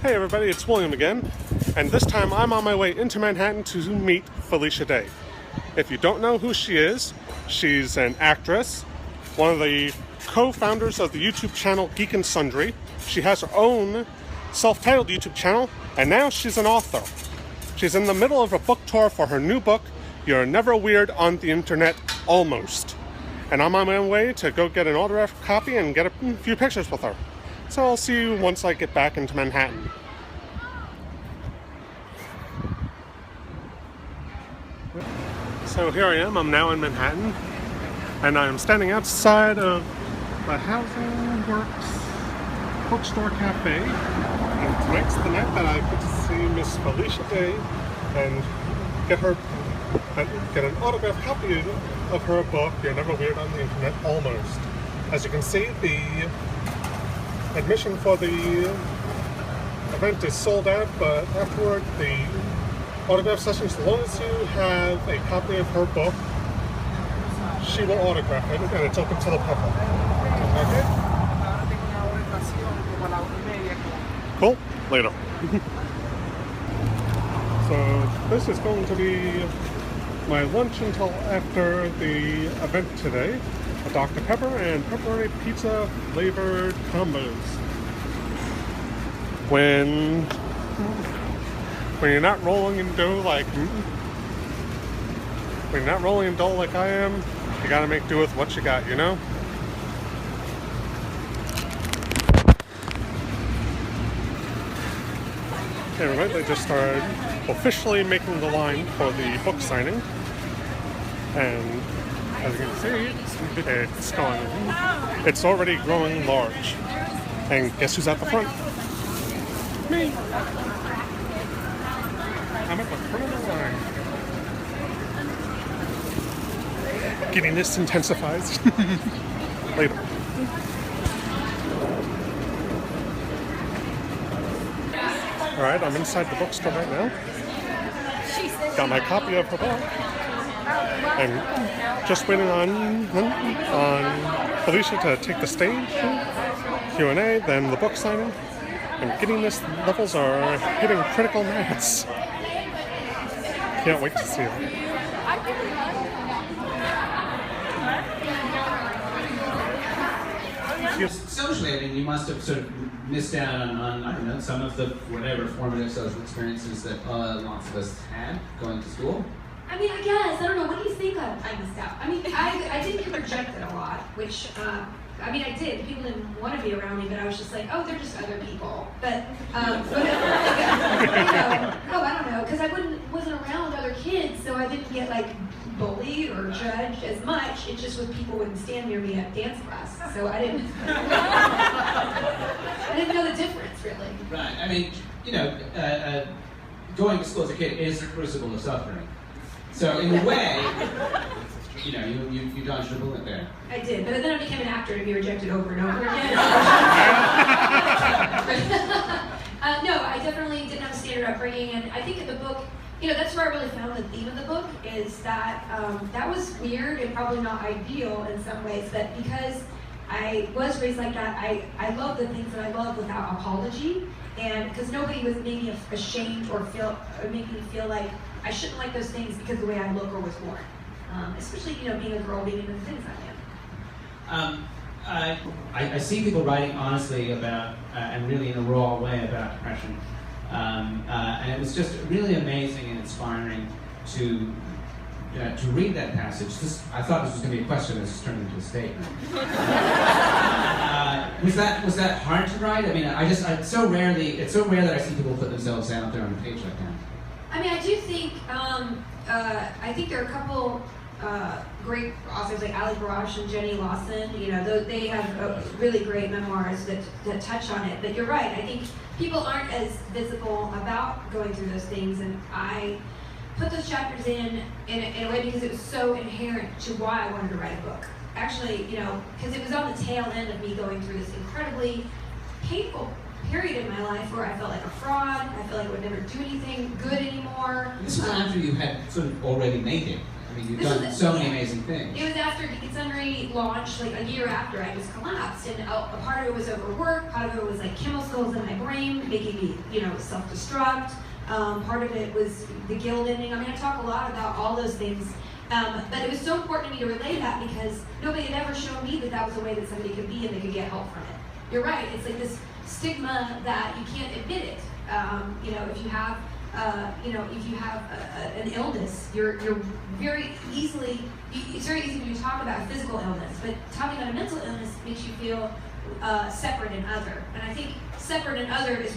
Hey everybody, it's William again, and this time I'm on my way into Manhattan to meet Felicia Day. If you don't know who she is, she's an actress, one of the co-founders of the YouTube channel Geek and Sundry. She has her own self-titled YouTube channel, and now she's an author. She's in the middle of a book tour for her new book, You're Never Weird on the Internet, Almost. And I'm on my way to go get an autographed copy and get a few pictures with her. So I'll see you once I get back into Manhattan. So here I am, I'm now in Manhattan, and I'm standing outside of the Housing Works Bookstore Cafe. And tonight's the night that I get to see Miss Felicia Day and get an autographed copy of her book, You're Never Weird on the Internet, Almost. As you can see, the admission for the event is sold out, but afterward the autograph session, as long as you have a copy of her book, she will autograph it, and it's open to the public. Okay? Cool. Later. So this is going to be my lunch until after the event today. A Dr. Pepper and pepperoni pizza flavored combos. When you're not rolling in dough like I am, you gotta make do with what you got, you know? Anyway, they just started officially making the line for the book signing. And as you can see, it's already growing large. And guess who's at the front? Me! I'm at the front of the line. Giddiness intensifies. Later. Alright, I'm inside the bookstore right now. Got my copy of her book. I'm just waiting on Felicia to take the stage, Q&A, then the book signing, and giddiness levels are hitting critical mass. Can't wait to see it. Socially, I mean, you must have sort of missed out on I don't know, some of the whatever formative social experiences that lots of us had going to school. I mean, I guess. I don't know. What do you think I missed out? I mean, I did get rejected a lot, which, I mean, I did. People didn't want to be around me, but I was just like, oh, they're just other people. But, I don't know, because I wasn't around other kids, so I didn't get, like, bullied or judged as much. It just was people wouldn't stand near me at dance class, so I didn't know the difference, really. Right. I mean, you know, going to school as a kid is a crucible of suffering. So in a way, you know, you dodged a bullet there. I did, but then I became an actor to be rejected over and over again. No, I definitely didn't have a standard upbringing, and I think in the book, you know, that's where I really found the theme of the book, is that that was weird and probably not ideal in some ways, that because I was raised like that, I love the things that I love without apology, and because nobody was made me ashamed or make me feel like I shouldn't like those things because of the way I look or was born. Especially, you know, being a girl, being into the things I am. I see people writing honestly about, and really in a raw way about depression. And it was just really amazing and inspiring to read that passage. I thought this was going to be a question that's turned into a statement. Was that hard to write? I mean, it's so rare that I see people put themselves out there on a page like that. I mean, I do think, I think there are a couple great authors like Ali Barash and Jenny Lawson. You know, they have really great memoirs that touch on it. But you're right, I think people aren't as visible about going through those things, and I put those chapters in a way because it was so inherent to why I wanted to write a book. Actually, you know, because it was on the tail end of me going through this incredibly painful period in my life where I felt like a fraud. I felt like I would never do anything good anymore. This was after you had sort of already made it. I mean, you've done so many amazing things. It was after Geek Sunray launched, like a year after I just collapsed, and a part of it was overwork, part of it was like chemicals in my brain making me, self-destruct. Part of it was the guild ending. I mean, I talk a lot about all those things, but it was so important to me to relay that because nobody had ever shown me that was a way that somebody could be and they could get help from it. You're right. It's like this stigma that you can't admit it. If you have an illness, you're very easily. It's very easy when you talk about a physical illness, but talking about a mental illness makes you feel separate and other. And I think separate and other is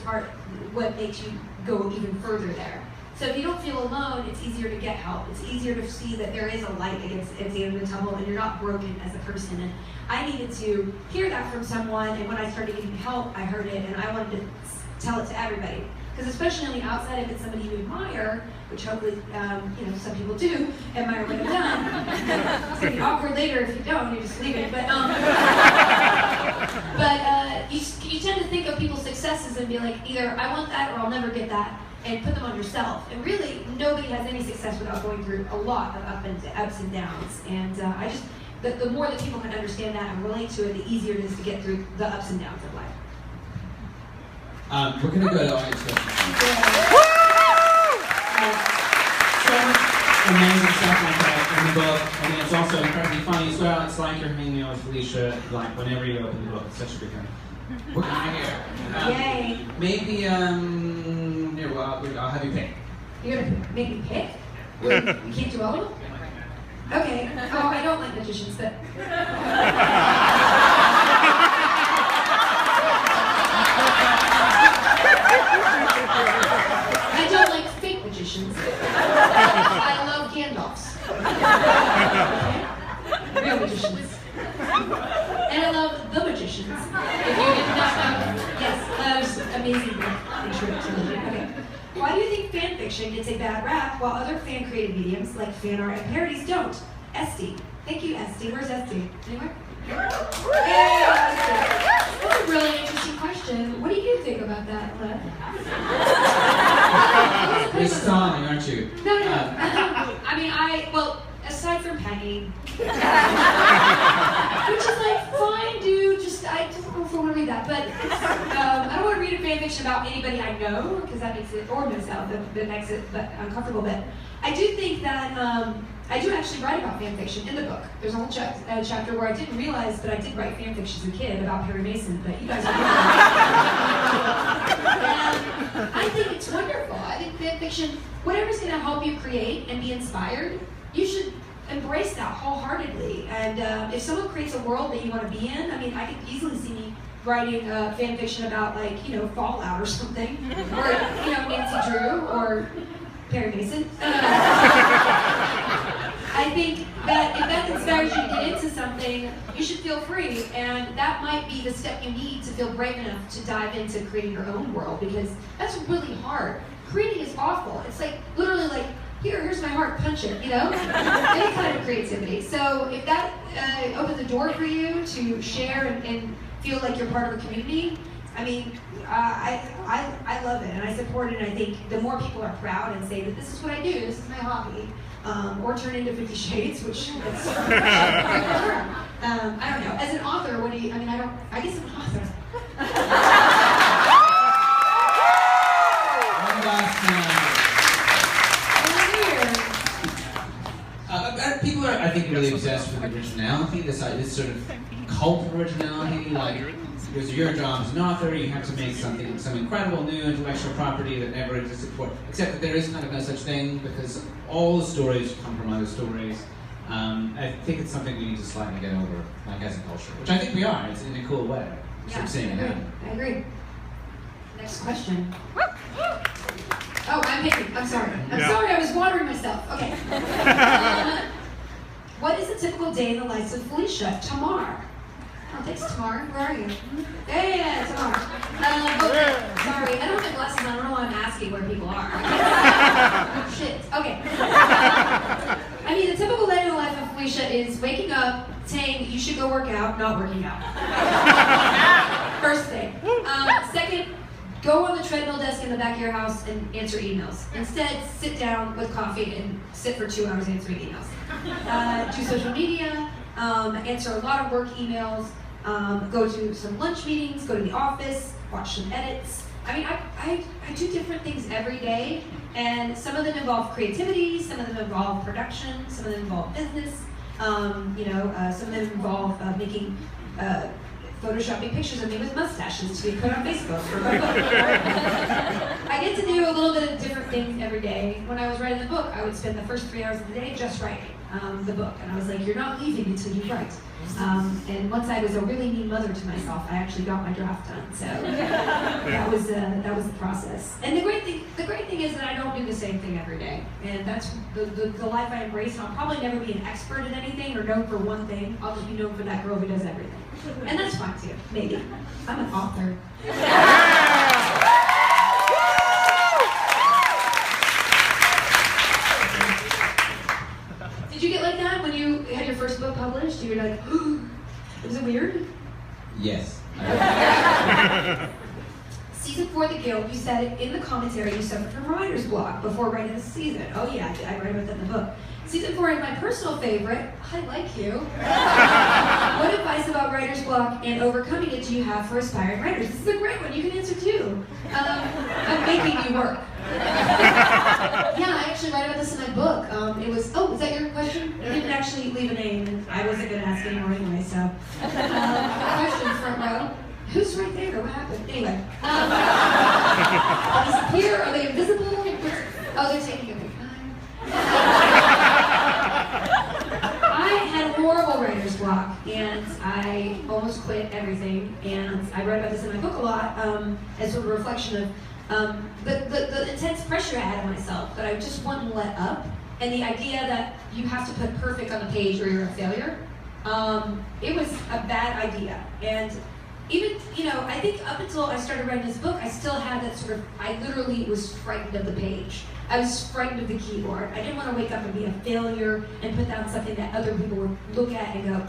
what makes you go even further there. So if you don't feel alone, it's easier to get help. It's easier to see that there is a light at the end of the tunnel, and you're not broken as a person. And I needed to hear that from someone, and when I started getting help, I heard it, and I wanted to tell it to everybody. Because especially on the outside, if it's somebody you admire, which hopefully, some people do, admire what I've done. It's going to be awkward later if you don't, you just leave it. But you tend to think of people's successes and be like, either I want that or I'll never get that, and put them on yourself. And really, nobody has any success without going through a lot of ups and downs. And the more that people can understand that and relate to it, the easier it is to get through the ups and downs of life. We're going to go to audience questions. So much amazing stuff like that in the book. I mean, it's also incredibly funny as well. It's like you're hanging out with Felicia, like whenever you open the book. It's such a good time. We're going to hear. Yay. Maybe, here, I'll have you pick. You're going to make me pick? You can't do all of them? Okay. Oh, I don't like magicians, but... I don't like fake magicians. I love Gandalfs. Okay? Real magicians. And I love The Magicians. If you did not know, yes, that was amazing intro to the Okay. Why do you think fan fiction gets a bad rap while other fan-created mediums like fan art and parodies don't? Esty. Thank you, Esty. Where's Esty? Anywhere? Hey, that's a really interesting question. What do you think about that, You're stalling, aren't you? No. I mean, aside from pegging, which is like, fine, dude, I don't know if I want to read that, but I don't want to read a fan fiction about anybody I know, because that makes it, or myself, that makes it uncomfortable, but I do think that, I do actually write about fan fiction in the book. There's a whole chapter where I didn't realize that I did write fan fiction as a kid about Perry Mason, but you guys are And I think it's wonderful. I think fan fiction, whatever's going to help you create and be inspired, you should embrace that wholeheartedly. And if someone creates a world that you want to be in, I mean, I could easily see me writing fan fiction about, like, Fallout or something, or, Nancy Drew, or Perry Mason. I think that if that inspires you to get into something, you should feel free, and that might be the step you need to feel brave enough to dive into creating your own world, because that's really hard. Creating is awful. It's like, literally like, here's my heart, punch it, Any kind of creativity. So if that opens the door for you to share and feel like you're part of a community, I mean, I love it, and I support it, and I think the more people are proud and say that this is what I do, this is my hobby, or turn into 50 Shades, which is I don't know. As an author, I guess I'm an author. One last people are, I think, really obsessed with originality, this sort of cult of originality, like, because your job as an author, you have to make some incredible new intellectual property that never existed before. Except that there is kind of no such thing, because all the stories come from other stories. I think it's something we need to slightly get over, like, as a culture, which I think we are. It's in a cool way. Yeah, I agree. Next question. Oh, I'm picking. I'm sorry. Sorry, I was watering myself. Okay. What is a typical day in the life of Felicia? Tamar. Oh, thanks, Tamar. Where are you? Yeah, Tamar. Sorry, I don't have my glasses on. I don't know why I'm asking where people are. Shit. Okay. I mean, the typical day in the life of Felicia is waking up, saying you should go work out, not working out. First thing. Second, go on the treadmill desk in the back of your house and answer emails. Instead, sit down with coffee and sit for 2 hours answering emails. Do social media, answer a lot of work emails, go to some lunch meetings, go to the office, watch some edits. I mean, I do different things every day, and some of them involve creativity, some of them involve production, some of them involve business, some of them involve making photoshopping pictures of me with mustaches to be put on Facebook for my book. I get to do a little bit of different things every day. When I was writing the book, I would spend the first 3 hours of the day just writing the book. And I was like, you're not leaving until you write. And once I was a really mean mother to myself, I actually got my draft done. So that was the process. And the great thing is that I don't do the same thing every day. And that's the life I embrace. I'll probably never be an expert at anything or known for one thing. I'll just be known for that girl who does everything. And that's fine too, maybe. I'm an author. Did you get like that when you had your first book published? You were like, was it weird? Yes. Season 4 of The Guild, you said in the commentary you suffered from writer's block before writing the season. Oh yeah, I write about that in the book. Season 4 is my personal favorite. I like you. What advice about writer's block and overcoming it do you have for aspiring writers? This is a great one. You can answer too. I'm making you work. Yeah, I actually write about this in my book. Is that your question? You didn't actually leave a name, and I wasn't going to ask anymore anyway, so. Question, front row. Who's right there? What happened? Anyway. Are they disappear? Are they invisible? Oh, they're taking a big time. I had a horrible writer's block, and I almost quit everything, and I write about this in my book a lot as sort of a reflection of the intense pressure I had on myself that I just wouldn't let up, and the idea that you have to put perfect on the page or you're a failure. It was a bad idea, and even, I think up until I started writing this book, I still had that sort of, I literally was frightened of the page. I was frightened of the keyboard. I didn't want to wake up and be a failure and put down something that other people would look at and go,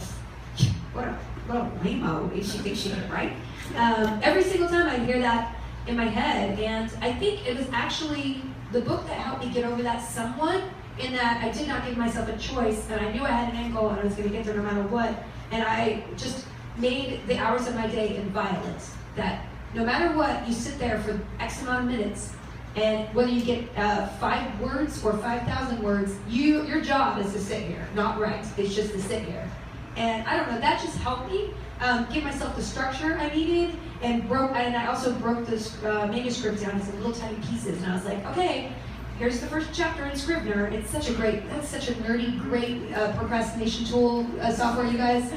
what a lame-o, she thinks she can write. Every single time I hear that in my head, and I think it was actually the book that helped me get over that somewhat, in that I did not give myself a choice, and I knew I had an end goal and I was going to get there no matter what, and I just made the hours of my day inviolate. That no matter what, you sit there for X amount of minutes, and whether you get 5 words or 5,000 words, your job is to sit here, not write. It's just to sit here. And I don't know, that just helped me give myself the structure I needed, and I also broke this manuscript down into little tiny pieces, and I was like, okay, here's the first chapter in Scrivener. That's such a nerdy, great procrastination tool software, you guys.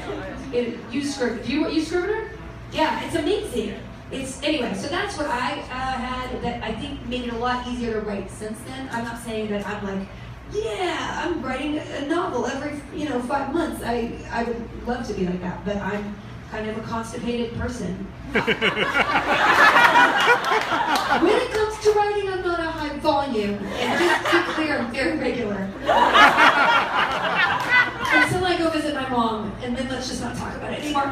Use Scrivener. Do you use Scrivener? Yeah, it's amazing. Anyway, so that's what I had that I think made it a lot easier to write since then. I'm not saying that I'm like, yeah, I'm writing a novel every 5 months. I would love to be like that, but I'm kind of a constipated person. When it comes to writing, I'm not a high volume, and just to be clear, I'm very regular. Until I go visit my mom, and then let's just not talk about it anymore.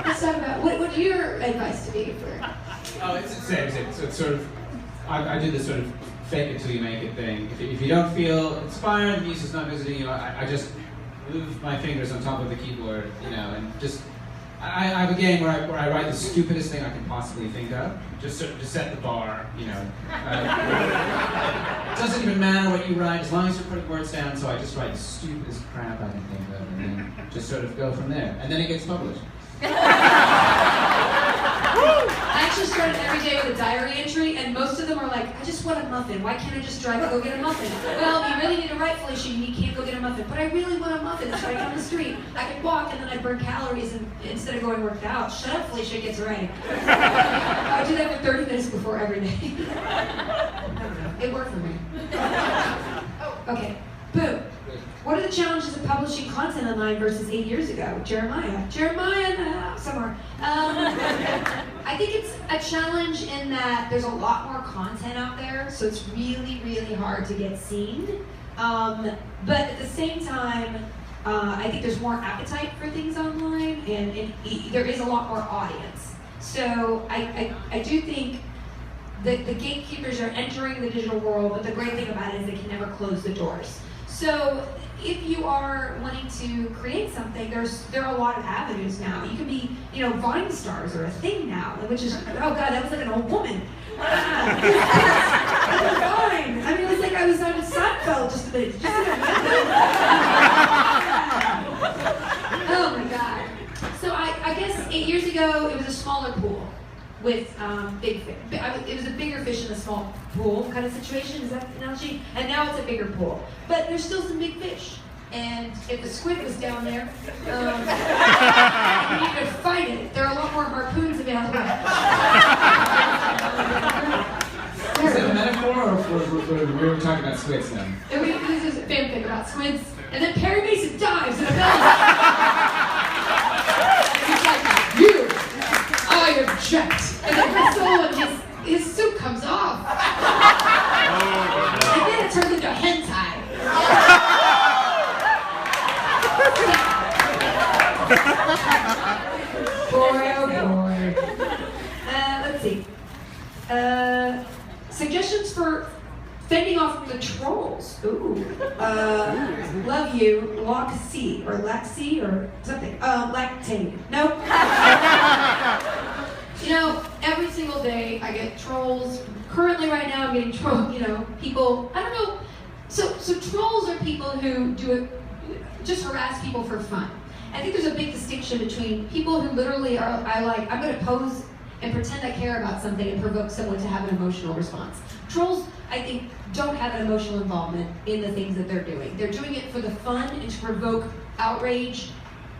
Let's talk about what your advice to be for. Oh, it's the same. So it's sort of, I do this sort of fake it till you make it thing. If you don't feel inspired, the muse's not visiting you, I just move my fingers on top of the keyboard, and just. I have a game where I write the stupidest thing I can possibly think of, just sort of to set the bar, It doesn't even matter what you write, as long as you're putting words down, so I just write the stupidest crap I can think of, and then just sort of go from there. And then it gets published. I actually started every day with a diary entry, and most of them are like, I just want a muffin. Why can't I just drive and go get a muffin? Well, you really need to write, Felicia, you can't go get a muffin. But I really want a muffin, so I come to the street. I could walk, and then I burn calories instead of going work out. Shut up, Felicia, gets writing. I would do that for 30 minutes before every day. I don't know. It worked for me. Okay, boom. What are the challenges of publishing content online versus 8 years ago? Jeremiah in the house somewhere. I think it's a challenge in that there's a lot more content out there, so it's really, really hard to get seen. But at the same time, I think there's more appetite for things online, and there is a lot more audience. So I do think that the gatekeepers are entering the digital world, but the great thing about it is they can never close the doors. So if you are wanting to create something, there are a lot of avenues now. You can be, Vine stars are a thing now, which is, oh God, that was like an old woman. Fine. I mean, it was like I was on Seinfeld just a bit. Oh my God. So I guess 8 years ago, it was a smaller pool with big fish. It was a bigger fish in a small pool kind of situation, is that the analogy? And now it's a bigger pool. But there's still some big fish. And if the squid was down there, you need to fight it. There are a lot more harpoons available. Is it a metaphor, or we were talking about squids now? This is a fanfic about squids. And then Perry Mason dives in a bell. He's like, you! I object. And then Crystal, his suit comes off. And then it turns into a hentai. Boy, oh boy. Let's see. Suggestions for fending off the trolls. Ooh. Love you, Loxy, or Laxy, or something. Lactate. Nope. Every single day I get trolls. Currently, right now, I'm getting trolls. People. I don't know. So trolls are people who do it, just harass people for fun. I think there's a big distinction between people who literally are. I'm going to pose and pretend I care about something and provoke someone to have an emotional response. Trolls, I think, don't have an emotional involvement in the things that they're doing. They're doing it for the fun and to provoke outrage,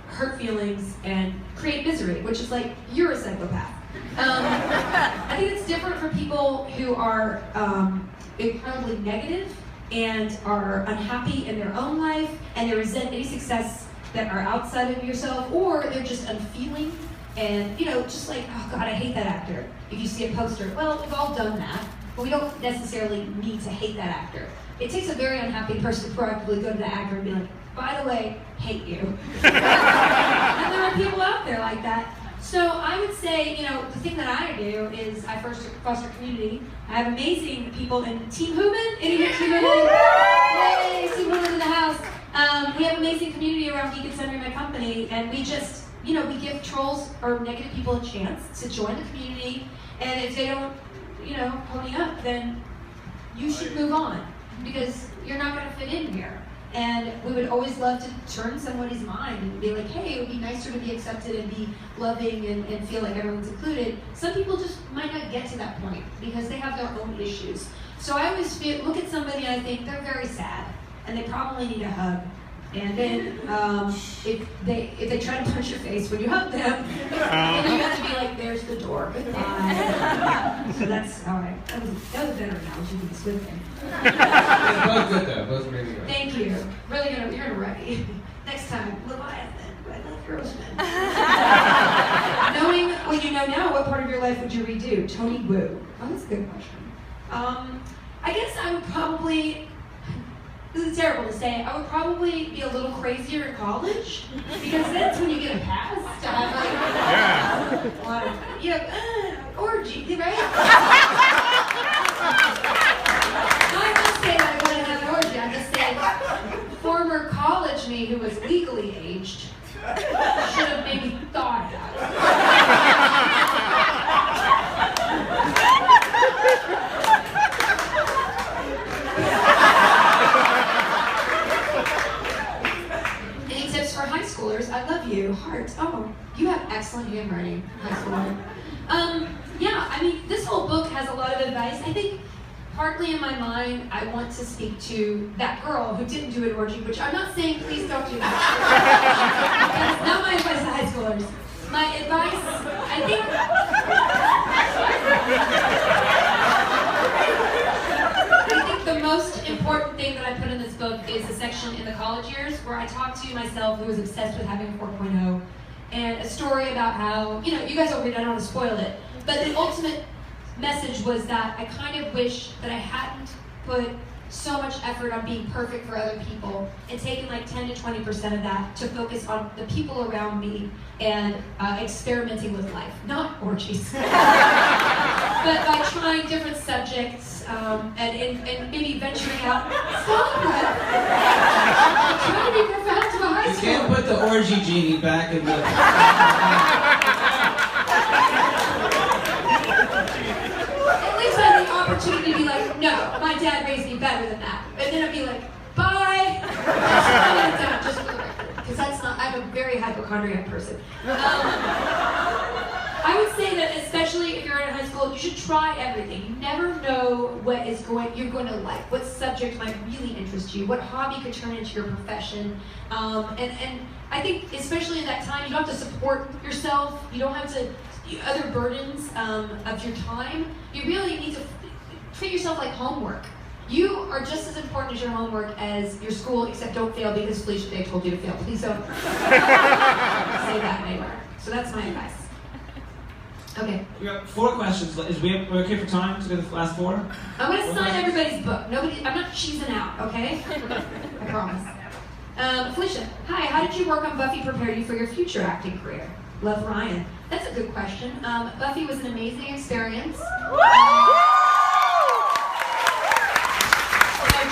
hurt feelings, and create misery, which is like, you're a psychopath. I think it's different for people who are incredibly negative and are unhappy in their own life, and they resent any success that are outside of yourself, or they're just unfeeling and, just like, oh God, I hate that actor. If you see a poster, well, we've all done that, but we don't necessarily need to hate that actor. It takes a very unhappy person to proactively go to the actor and be like, by the way, hate you. And there are people out there like that. So I would say, the thing that I do is I first foster community. I have amazing people in Team Human. Any here, Team Human? Yay, Team Human in the house. We have amazing community around Geek and Sundry, my company, and we just, we give trolls or negative people a chance to join the community, and if they don't, pony up, then you should move on, because you're not going to fit in here. And we would always love to turn somebody's mind and be like, hey, it would be nicer to be accepted and be loving and feel like everyone's included. Some people just might not get to that point because they have their own issues. So I always look at somebody and I think they're very sad and they probably need a hug. And then if they try to punch your face when you hug them, then you have to be like, there's the door, goodbye. So that's how that was a better analogy than the squid thing. Both good though, both really good. Thank you. Really, you're gonna write. Next time, Leviathan, Red Left Grossman. Knowing what you know now, what part of your life would you redo? Tony Wu. Oh, that's a good question. I guess I would probably, this is terrible to say, I would probably be a little crazier in college, because that's when you get a pass to have like, a lot of, orgy, right? I just say that I wouldn't have an orgy. I just say former college me who was legally aged should have maybe thought about it. Any tips for high schoolers? I love you. Heart. Oh, you have excellent handwriting, high schooler. Yeah, I mean, this whole book has a lot of advice. I think partly in my mind, I want to speak to that girl who didn't do an orgy, which I'm not saying please don't do that. That's not my advice to high schoolers. My advice, I think the most important thing that I put in this book is a section in the college years where I talk to myself who was obsessed with having a 4.0, and a story about how, you guys will read it, I don't want to spoil it, but the ultimate message was that I kind of wish that I hadn't put so much effort on being perfect for other people and taken like 10 to 20% of that to focus on the people around me and experimenting with life, not orgies. But by trying different subjects and maybe venturing out. Stop it! I'm trying to be profound to a high school. You can't put the orgy genie back in the... At least I had the opportunity to be like, no, my dad raised me better than that. And then I'd be like, bye! Just for the record, because that's not, I'm a very hypochondriac person. I would say that especially if you're in high school, you should try everything. You never know what you're going to like, what subject might really interest you, what hobby could turn into your profession. And I think especially in that time, you don't have to support yourself, you don't have to, other burdens of your time. You really need to treat yourself like homework. You are just as important as your homework as your school, except don't fail because Felicia Day told you to fail. Please don't say that anywhere. So that's my advice. Okay. We got 4 questions. We're okay for time to do the last 4? I'm going to sign everybody's book. I'm not cheesing out, okay? I promise. Felicia, hi, how did your work on Buffy prepare you for your future acting career? Love, Ryan. That's a good question. Buffy was an amazing experience.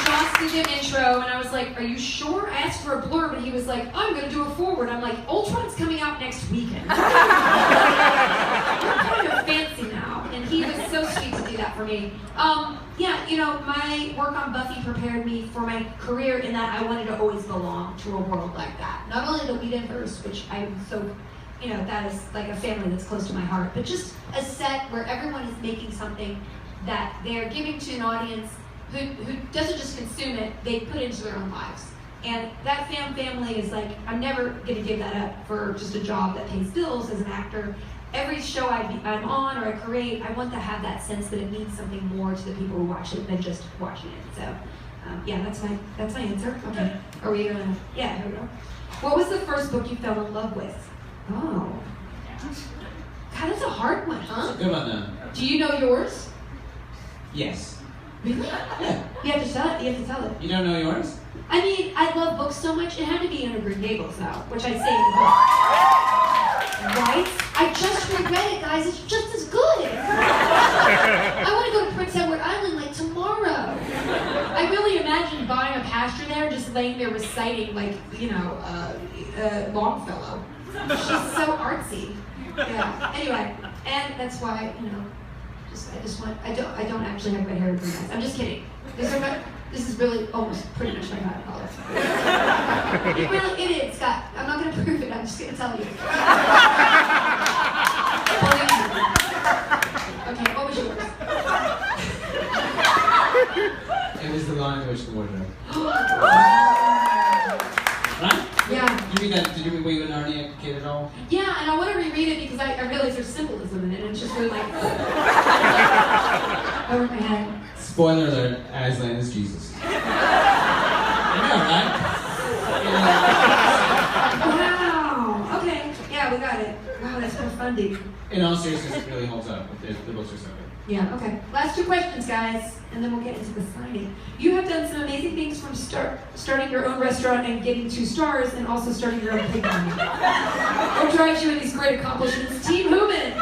Joss did an intro, and I was like, are you sure? I asked for a blurb, and he was like, I'm going to do a forward. I'm like, Ultron's coming out next weekend. You're kind of fancy now. And he was so sweet to do that for me. Yeah, you know, my work on Buffy prepared me for my career in that I wanted to always belong to a world like that. Not only the Whedonverse, which I'm so, you know, that is like a family that's close to my heart, but just a set where everyone is making something that they're giving to an audience who doesn't just consume it, they put it into their own lives. And that family is like, I'm never going to give that up for just a job that pays bills as an actor. Every show I'm on or I create, I want to have that sense that it means something more to the people who watch it than just watching it. So, yeah, that's my answer. Okay, are we gonna? Yeah, here we go. What was the first book you fell in love with? Oh, God, that's a hard one, huh? That's a good one, though. Do you know yours? Yes. Really? Yeah. You have to tell it. You have to tell it. You don't know yours? I mean, I love books so much. It had to be Under Green Gables, though, which I say in the book. Right? I just reread it, guys. It's just as good. I want to go to Prince Edward Island like tomorrow. I really imagine buying a pasture there, just laying there reciting like, you know, Longfellow. She's so artsy. Yeah. Anyway, and that's why, you know, I don't actually have red hair or green eyes. I'm just kidding. This is really almost pretty much my hair color. It is, Scott. I'm not going to prove it. I'm just going to tell you. Okay, what was yours? It was The Lion, the Witch, and the Wardrobe. Right? Yeah. Did you read that? Were you an Narnia kid at all? Yeah, and I want to reread it because I realize there's symbolism in it, and it's just really like over my head. Spoiler alert: Aslan is Jesus. I know, right? Wow. Okay. Yeah, we got it. Wow, that's so funny. In all seriousness, it really holds up. The books are so good. Yeah, okay. Last 2 questions, guys, and then we'll get into the signing. You have done some amazing things from starting your own restaurant and getting 2 stars, and also starting your own pig farm. What drives you in these great accomplishments? Team Human!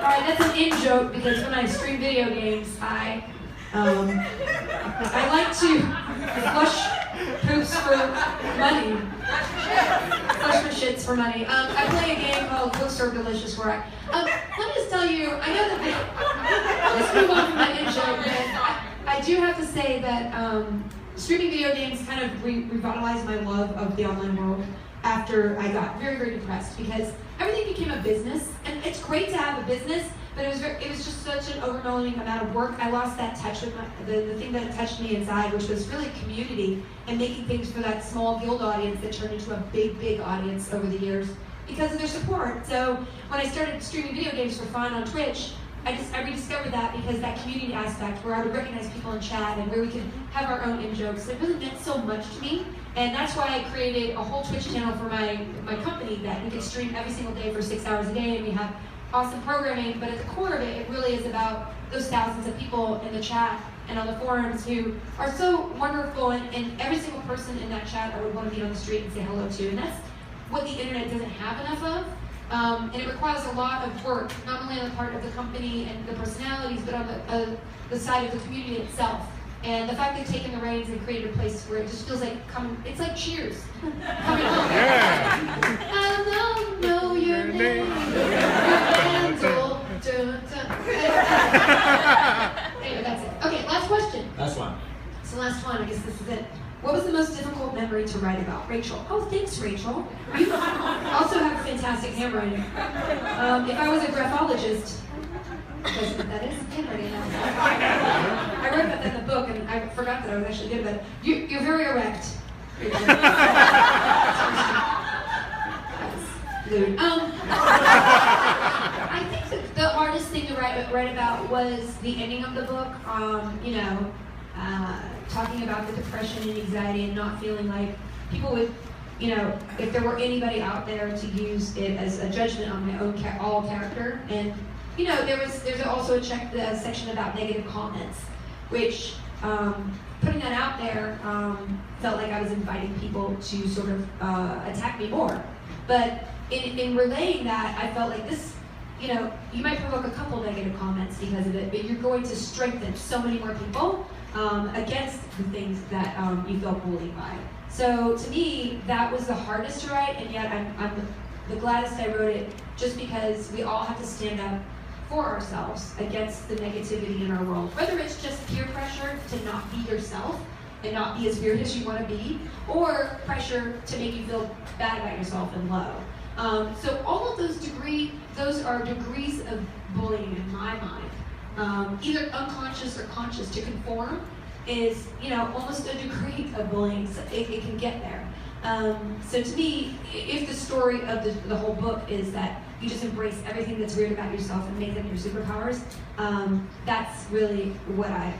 Alright, that's an in-joke, because when I stream video games, I like to flush poops for money. Flush my shits for money. I play a game called Cooks Are Delicious where let me just tell you, I know that let's move on from that in-joke, but I do have to say that streaming video games kind of revitalized my love of the online world after I got very, very depressed because everything became a business, and it's great to have a business, but it was just such an overwhelming amount of work. I lost that touch with the thing that touched me inside, which was really community and making things for that small guild audience that turned into a big, big audience over the years because of their support. So when I started streaming video games for fun on Twitch, I rediscovered that because that community aspect where I would recognize people in chat and where we could have our own in-jokes, it really meant so much to me. And that's why I created a whole Twitch channel for my company that we could stream every single day for 6 hours a day, and we have awesome programming, but at the core of it, it really is about those thousands of people in the chat and on the forums who are so wonderful, and every single person in that chat I would want to meet on the street and say hello to, and that's what the internet doesn't have enough of. And it requires a lot of work, not only on the part of the company and the personalities, but on the side of the community itself. And the fact they've taken the reins and created a place where it just feels like it's like Cheers. Coming home. Yeah. I don't know your name. Your Anyway, that's it. Okay, last question. Last one. So last one, I guess this is it. What was the most difficult memory to write about? Rachel. Oh, thanks, Rachel. You also have fantastic handwriting. If I was a graphologist, that is handwriting. I wrote about that in the book, and I forgot that I was actually good at it. You're very erect. Lewd. I think the hardest thing to write about was the ending of the book. Talking about the depression and anxiety and not feeling like people would, if there were anybody out there to use it as a judgment on my own all character. And there's also a section about negative comments, which putting that out there felt like I was inviting people to sort of attack me more. But in relaying that, I felt like this, you might provoke a couple negative comments because of it, but you're going to strengthen so many more people against the things that you felt bullied by. So to me, that was the hardest to write, and yet I'm the gladdest I wrote it, just because we all have to stand up for ourselves against the negativity in our world. Whether it's just peer pressure to not be yourself and not be as weird as you want to be, or pressure to make you feel bad about yourself and low. So all of those are degrees of bullying in my mind. Either unconscious or conscious. To conform is, almost a degree of bullying. So it can get there. So to me, if the story of the whole book is that you just embrace everything that's weird about yourself and make them your superpowers, that's really what I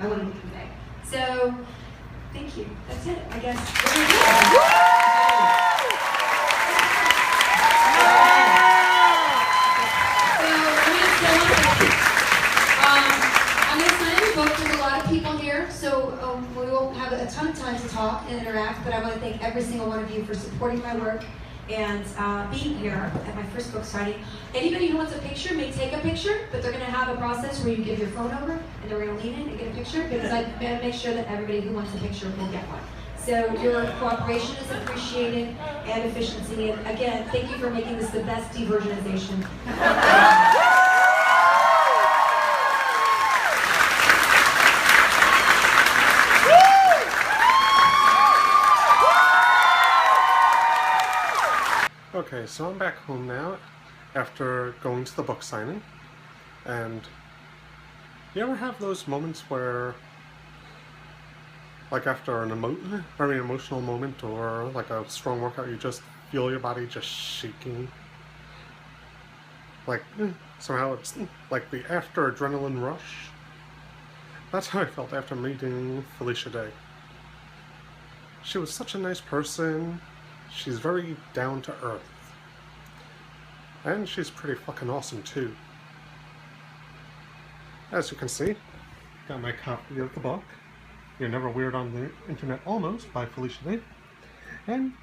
want to convey. So thank you. That's it, I guess. There's a lot of people here, so we won't have a ton of time to talk and interact, but I want to thank every single one of you for supporting my work and being here at my first book signing. Anybody who wants a picture may take a picture, but they're going to have a process where you give your phone over, and then we're going to lean in and get a picture, because I got to make sure that everybody who wants a picture will get one. So your cooperation is appreciated, and efficiency, and again, thank you for making this the best de-versionization. Okay, so I'm back home now after going to the book signing, and you ever have those moments where, like after an very emotional moment or like a strong workout, you just feel your body just shaking? Like somehow it's like the after adrenaline rush. That's how I felt after meeting Felicia Day. She was such a nice person. She's very down to earth. And she's pretty fucking awesome too. As you can see, got my copy of the book, You're Never Weird on the Internet Almost, by Felicia Day. And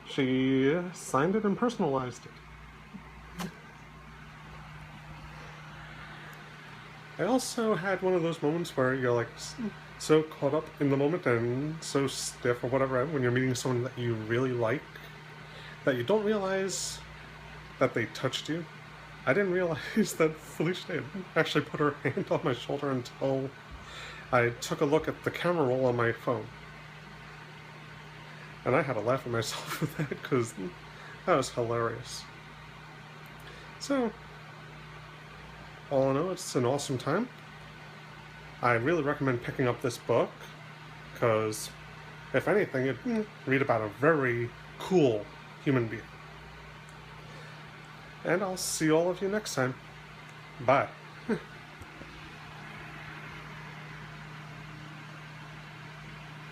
she signed it and personalized it. I also had one of those moments where you're like so caught up in the moment and so stiff or whatever when you're meeting someone that you really like that you don't realize that they touched you. I didn't realize that Felicia had actually put her hand on my shoulder until I took a look at the camera roll on my phone. And I had to laugh at myself with that because that was hilarious. So, all in all, it's an awesome time. I really recommend picking up this book because, if anything, you'd read about a very cool human being. And I'll see all of you next time. Bye.